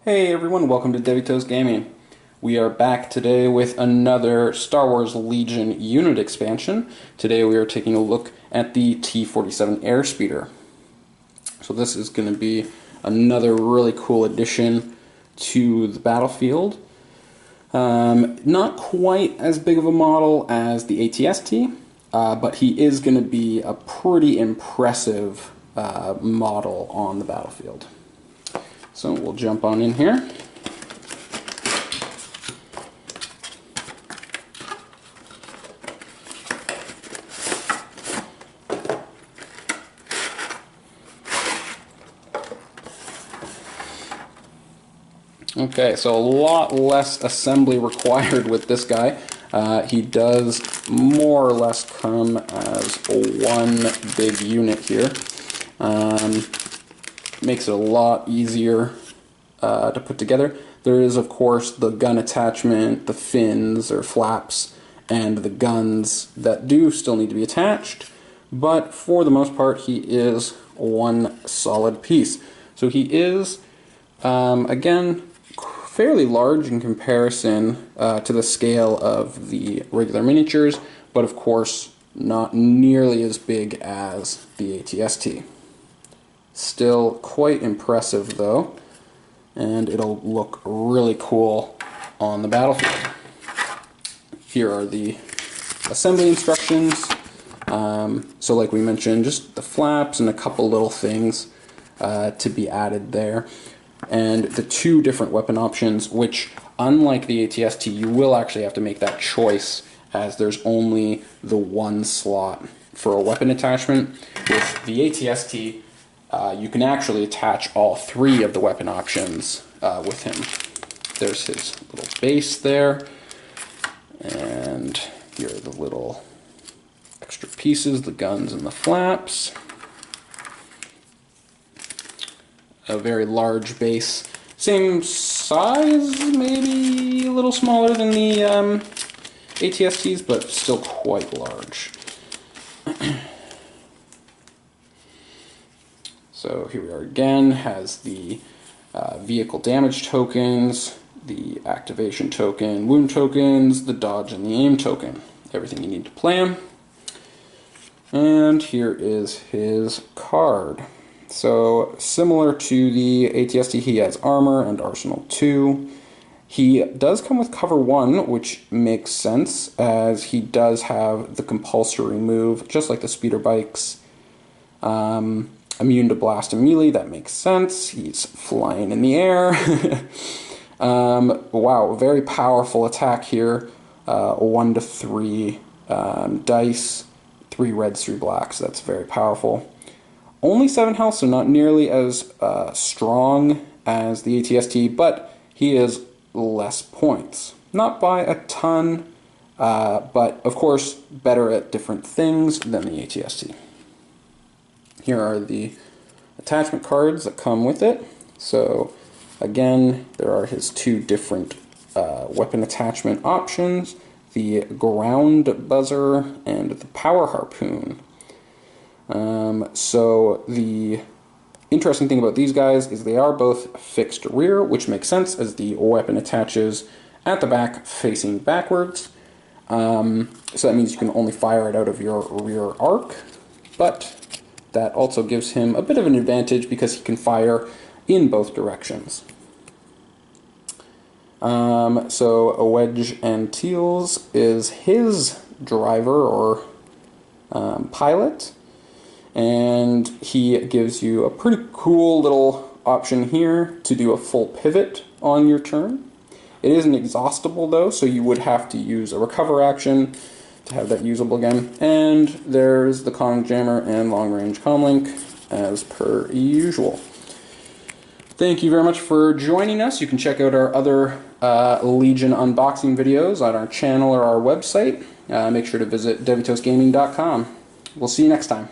Hey everyone, welcome to Devitos Gaming. We are back today with another Star Wars Legion unit expansion. Today we are taking a look at the T-47 Airspeeder. So this is going to be another really cool addition to the battlefield. Not quite as big of a model as the AT-ST, but he is going to be a pretty impressive model on the battlefield. So we'll jump on in here. Okay, so a lot less assembly required with this guy. He does more or less come as one big unit here. Makes it a lot easier to put together. There is, of course, the gun attachment, the fins or flaps, and the guns that do still need to be attached, but for the most part he is one solid piece. So he is, again, fairly large in comparison to the scale of the regular miniatures, but of course not nearly as big as the AT-ST. Still quite impressive though, and it'll look really cool on the battlefield. Here are the assembly instructions. So like we mentioned, just the flaps and a couple little things to be added there. And the two different weapon options, which unlike the AT-ST, you will actually have to make that choice as there's only the one slot for a weapon attachment. With the AT-ST, you can actually attach all three of the weapon options with him. There's his little base there, and here are the little extra pieces, the guns and the flaps. A very large base, same size, maybe a little smaller than the AT-STs, but still quite large. So here we are again, has the vehicle damage tokens, the activation token, wound tokens, the dodge and the aim token. Everything you need to play him. And here is his card. So similar to the AT-ST, he has armor and arsenal 2. He does come with cover 1, which makes sense as he does have the compulsory move, just like the speeder bikes. Immune to blast and melee, that makes sense. He's flying in the air. Wow, very powerful attack here. 1 to 3 dice, 3 reds, 3 blacks. That's very powerful. Only 7 health, so not nearly as strong as the AT-ST, but he is less points. Not by a ton, but of course better at different things than the AT-ST. Here are the attachment cards that come with it. So again, there are his two different weapon attachment options, the ground buzzer and the power harpoon. So the interesting thing about these guys is they are both fixed rear, which makes sense as the weapon attaches at the back facing backwards. So that means you can only fire it out of your rear arc, but that also gives him a bit of an advantage because he can fire in both directions. So a Wedge Antilles is his driver or pilot, and he gives you a pretty cool little option here to do a full pivot on your turn. It is inexhaustible though, so you would have to use a recover action to have that usable again. And there's the comm jammer and long range comlink as per usual. Thank you very much for joining us. You can check out our other Legion unboxing videos on our channel or our website. Make sure to visit devitosgaming.com. We'll see you next time.